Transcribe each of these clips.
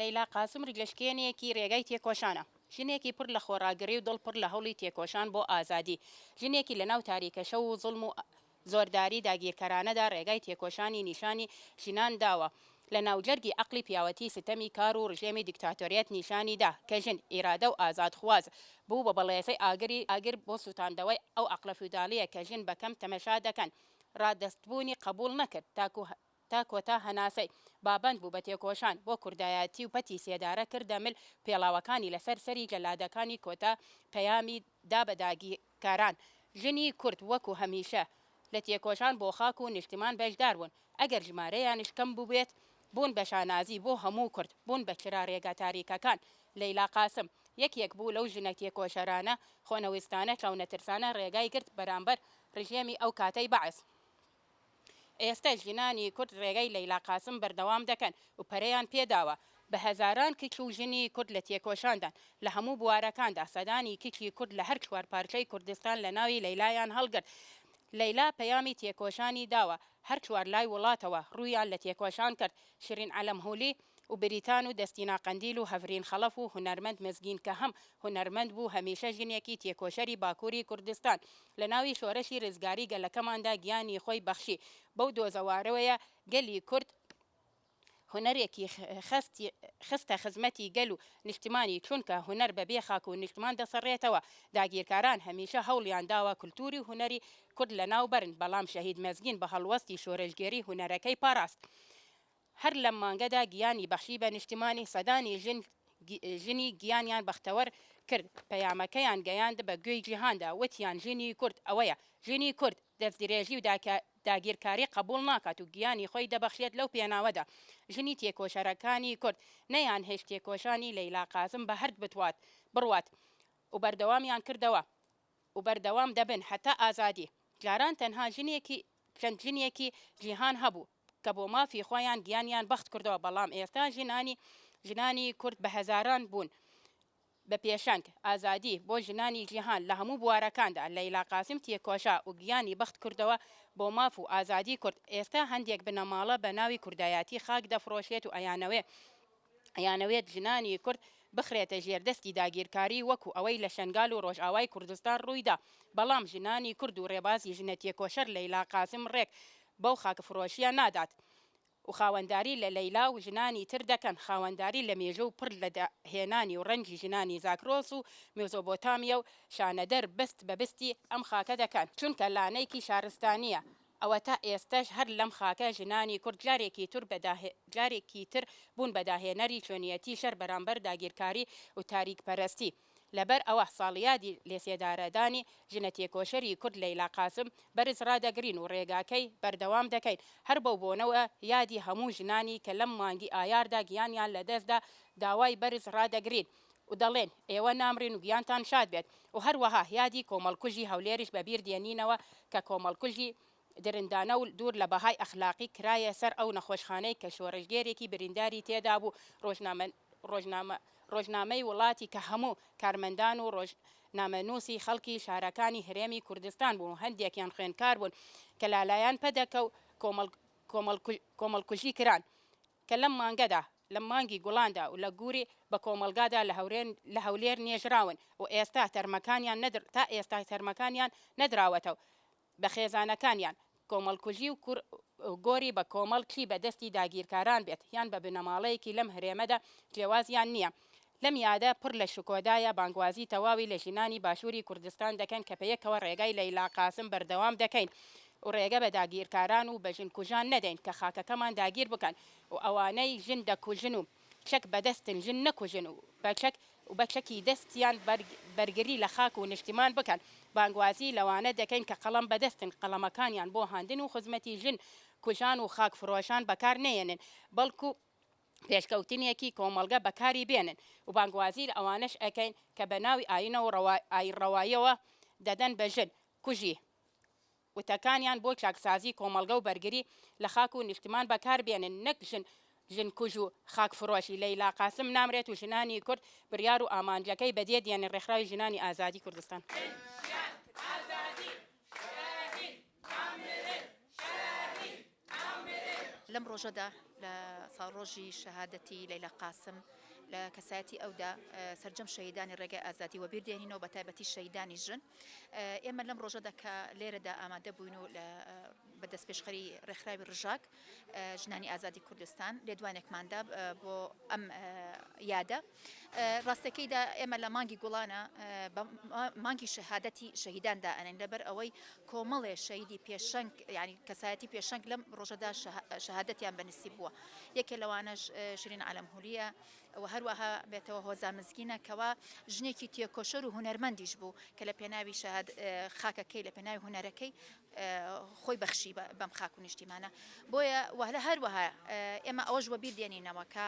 لەیلا قاسم ریگلشکێنێکی ڕێگای تێکۆشانە، ژنێکی پڕ لە خۆڕاگەری و دڵ پڕ لە هەوڵی تێکۆشان بۆ ئازادی، ژنێکی لەناو تاریکەشە و زوڵم و زۆرداری داگیرکەرانەدا ڕێگای تێکۆشانی نیشانی ژنان داوە. لە ناوجەرگی عەقڵی پیاوەتی ستەمی کار و ڕژێمی دیکتاتۆریەت نیشانی دا کە ژن ئیرادە و ئازادخواز بوو بە بەڵێسەی ئاگر بۆ سوتاندەوەی ئەو عەقڵە فیوداڵیە کە ژن بەکەم تەمەشا دەکەن. ڕادەستبوونی قبول نەکرد تا کۆتا هەناسەی بابند بوو بە تێکۆشان بۆ کوردایەتی و پەتی سێدارە کردە مل پێڵاوەکانی لەسەر سەری جەلادەکانی کۆتا پەیامی دا بە داگیرکاران. ژنی کورد وەکو هەمیشە لە تێکۆشان بۆ خاک و نیشتمان بەشدار بوون. ئەگەر ژمارەیانش کەم بووبێت بوون بە شانازی بۆ هەموو کورد، بوون بە چرا ڕێگا تاریکەکان. لەیلا قاسم یەکێک بوو لەو ژنە تێکۆشەرانە خۆنەویستانە چاونەترسانە ڕێگای کرد بەرامبەر ڕژێمی ئەو کاتەی بەعس. ئێستا ژنانی کورد ڕێگەی لەیلا قاسم بەردەوام دەکەن و پەرەیان پێداوە. بە هەزاران کچ و ژنی کورد لە تێکۆشاندان لە هەموو بوارەکاندا سەدانی کچی کورد لە هەر چوار پارچەی کوردستان لە ناوی لەیلایان هەڵگرت. لەیلا پەیامی تێکۆشانی داوە، هەر چوار لای وڵاتەوە ڕوویان لە تێکۆشان کرد. شیرین عەلەمهولی و بریتان و دەستینا قەندیل و هەڤرین خەڵەف و هونەرمەند مزگین کە هەم هونەرمەند بوو هەمیشە ژنێکی تێکۆشەری باکووری کوردستان لە ناوی شۆرەشی ڕزگاری گەلەکەماندا گیانی خۆی بەخشی. بەو دۆزەوارەوەیە گەلی کورد هونەرێکی خستە خزمەتی گەل و نیشتمانی، چونکە هونەر بەبێ خاک و نیشتمان دەسەڕێتەوە. داگیرکاران هەمیشە هەوڵیان داوە کولتوری هونەری کورد لە ناو بەرن، بەڵام شەهید مەزگین بە هەڵوەستی شۆرەشگێری هونەرەکەی پاراست. هەر لەم مانگەدا گیانی بەخشی بە نیشتمانی سەدانی ژنی گیانیان بەختەوەر کرد. پەیامەکەیان گەیاند بە گوێی جیهاندا، وتیان ژنی کورد ئەوەیە، ژنی کورد دەستدرێژی و داگیرکاری قبول ناکات و گیانی خۆی دەبەخشێت لەو پێناوەدا. ژنی تێکۆشەرەکانی کورد نەیان هێشت تێکۆشانی لەیلا قاسم بە هەرد بڕوات و بەردەوامیان کردەوە و بەردەوام دەبن هەتا ئازادی. جاران تەنها چەند ژنێکی جیهان هەبوو کە بۆ مافی خۆیان گیانیان بەخت کردەوە، بەڵام ئێستا ژنانی کورد بە هەزاران بوون بە پێشەنگ. ئازادی بۆ ژنانی جیهان لە هەموو بوارەکاندا. لەیلا قاسم تێکۆشا و گیانی بەخت کردەوە بۆ ماف و ئازادی کورد. ئێستا هەندێک بنەماڵە بە ناوی کوردایەتی خاک دەفرۆشێت و ئەیانەوێت ژنانی کورد بخرێتە ژێردەستی داگیرکاری وەکو ئەوەی لە شەنگال و ڕۆژئاوای کوردستان ڕوویدا. بەڵام ژنانی کورد و ڕێبازی ژنە تێکۆشەر لەیلا قاسم ڕێک بەو خاکفرۆشیە نادات و خاوەنداری لە لەیلا و ژنانی تر دەکەن. خاوەنداری لە مێژە و پڕ لە داهێنانی و ڕەنگی ژنانی زاکرۆس و مێزۆبۆتامیا و شانەدەر بست بە بستی ئەم خاکە دەکەن، چونکە لانەیەکی شارستانیە. ئەوە تا ئێستش هەر لەم خاکە ژنانی کورد جارێکی تر بوون بە داهێنەری چۆنیەتی شەر بەرامبەر داگیرکاری و تاریکپەرستی. لەبەر ئەوە ساڵیادی لێسێدارەدانی ژنە تێکۆشەری کورد لەیلا قاسم بەرز ڕادەگرین و ڕێگاکەی بەردەوام دەکەین. هەر بەو بۆنەوە یادی هەموو ژنانی کە لەم مانگی ئایاردا گیانیان لەدەستدا داوای بەرز ڕادەگرین و دەڵێن ئێوە نامڕین و گیانتان شاد بێت. و هەروەها یادی کۆمەڵکوژی هەولێریش بەبیر دێنینەوە کە کۆمەڵکوژی درندانە و دوور لە بەهای ئەخلاقی کرایە سەر ئەو نەخۆشخانەی کە شۆڕژگێرێکی برینداری تێدا بوو. ڕۆژنامەی وڵاتی کە هەموو کارمەندان و ڕۆژنامەنووسی خەڵکی شارەکانی هەرێمی کوردستان بوون و هەندێکیان خوێندکار بوون کە لالایان پەدەکە و کۆمەڵکوژی کران کە لەم مانگەدا لە مانگی گوڵاندا و لە گووری بە کۆمەلگادا لە هەولێر نێژراون و ئێستا تەرمەکانیان نەدراوەتەوە بە خێزانەکانیان. کۆمەڵکوژی و گۆری بە کۆمەڵکی بەدەستی داگیرکاران بێت یان بە بنەماڵەیەکی لەم هەرێمەدا جیاوازیان نییە. لەم یادە پڕ لە شکۆدایە بانگوازی تەواوی لە ژنانی باشووری کوردستان دەکەن کە پێیەکەوە ڕێگای لەیلا قاسم بەردەوام دەکەین و ڕێگە بە داگیرکاران و بە ژن کوژان نەدەین کە خاکەکەمان داگیر بکەن و ئەوانەی ژن دەکوژن و چەک بەدەستن ژن نەکوژن و بەچەکی دەستیان بەرگری لە خاک و نیشتمان بکەن. بانگوازی لەوانە دەکەین کە قەڵەم بەدەستن، قەڵەمەکانیان بۆ هاندن و خزمەتی ژن کوژان و خاک فرۆشان بەکار نێنن، بەڵکو پێشکەوتنێکی کۆمەڵگە بەکاری بێنن و بانگوازی ئەوانش ئەەکەین کە بە ناوی ئاینەوە ئایڕەواییەوە دەدەن بە ژن کوژی وتەکانیان بۆ چاکسازی کۆمەڵگە و بەرگری لە خاک و نیشتمان بەکار بێنن، نەک ژن کوژ و خاک فرۆشی. لەیلا قاسم نامرێت و ژنانی کورد بڕیار و ئامانجەکەی بەدێ دێنن ڕێکخراوی ژنانی ئازادی کوردستان. لەم ڕۆژەدا لە ساڵڕۆژی شەهادەتی لەیلا قاسم لە کەسایەتی ئەودا سەرجەم شەهیدانی ڕێگای ئازادی وە بیردێنینەوە بە تایبەتی شەهیدانی ژن ئێمە لەم ڕۆژەدا کە لێرەدا ئامادە بووین و بە دەست پێشخەری ڕێکخراوی ڕژاک ژنانی ئازادی کوردستان لێدوانێکماندا بۆ ئەم یادە ڕاستەکەیدا ئێمە لە مانگی گوڵانە مانگی شەهادەتی شەهیداندا ئەنێن لەبەر ئەوەی کۆمەڵێ شەهیدی پێشەنگ ینی کەسایەتی پێشەنگ لەم ڕۆژەدا شەهادەتیان بەنسیب بووە یەکێ لەوانەش شیرین عەلەمهولیە و هەروەها بێتەوە هۆزا مزگینە کەوا ژنێکی تێکۆشەر و هونەرمەندیش بوو کە لە پێناوی خاکەکەی لە پێناوی هونەرەکەی خۆی بەخشی بەم خاک و نیشتیمانە بۆیە وهلە هەروەها ئێمە ئەوەش وە بیردێنینەوە کە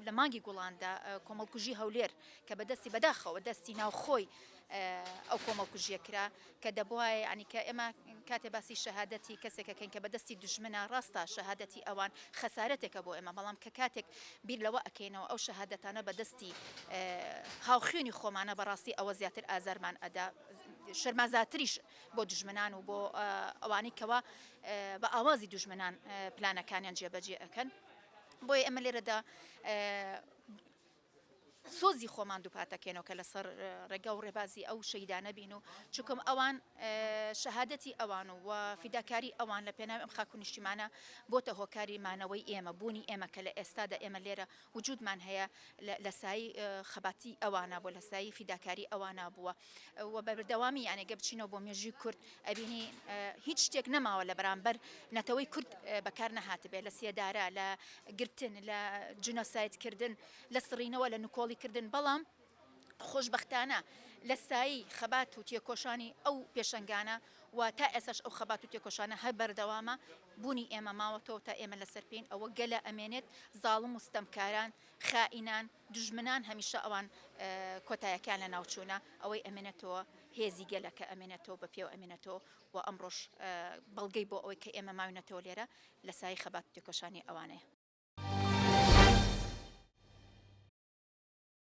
لە مانگی گوڵاندا کۆمەڵکوژی هەولێر کە بەدەستی بەداخەوە دەستی ناوخۆی ئەو کۆمەڵکوژیە کرا کە دەبواە ینی کە ئێمە کاتێ باسی شەهادەتی کەسێکەکەین کە بەدەستی دوژمنە ڕاستە شەهادەتی ئەوان خەسارەتێکە بۆ ئێمە بەڵام کە کاتێک بیر لەوە ئەەکەینەوە ئەو شەهادەتانە بەدەستی هاوخێنی خۆمانە بەڕاستی ئەوە زیاتر ئازارمان ئەدا شەرمازاتریش بۆ دوژمنان و بۆ ئەوانەی کەوا بە ئاوازی دوژمنان پلانەکانیان جێبەجێ ئەەکەن بۆیە ئەمە لێرەدا سۆزی خۆمان دووپاتەکەێنەوە کە لەسەر ڕێگا و ڕێبازی ئەو شەیدانە بین و چکم ئەوان شەهادەتی ئەوان و فیداکاری ئەوان لە پێناوی ئەم خاک و نیشتیمانە بۆتە هۆکاری مانەوەی ئێمە بوونی ئێمە کە لە ئێستادا ئێمە لێرە وجودمان هەیە لە سایی خەباتی ئەوانە بۆ لە سایی فیداکاری ئەوانە بووە و بەردەوامی یانێگە بچینەوە بۆ مێژوی کورد ئەبینی هیچ شتێک نەماوە لە بەرامبەر نەتەوەی کورد بەکار نەهاتبێ لە سێدارە لە گرتن لە جنۆسایدکردن لە سڕینەوە لە نکۆڵی کردن بەڵام خۆشبەختانە لە سایی خەبات و تێکۆشانی ئەو پێشنگانە و تا ئێساش ئەو خەبات و تێکۆشانە هەر بەردەوامە بوونی ئێمە ماوەتەوە تا ئێمە لەسەر پێین ئەوە گەلە ئەمێنێت زاڵم و ستەمکاران خائینان دژمنان هەمیشە ئەوان کۆتایەکان لە ناوچوونە ئەوەی ئەمێنێتەوە هێزی گەلەکە ئەمێنێتەوە بە پێو ئەمێنێتەوە و ئەمڕۆژ بەڵگەی بۆ ئەوەی کە ئێمە ماوینەتەوە لێرە لە سایی خەبات و تێکۆشانی ئەوانەیە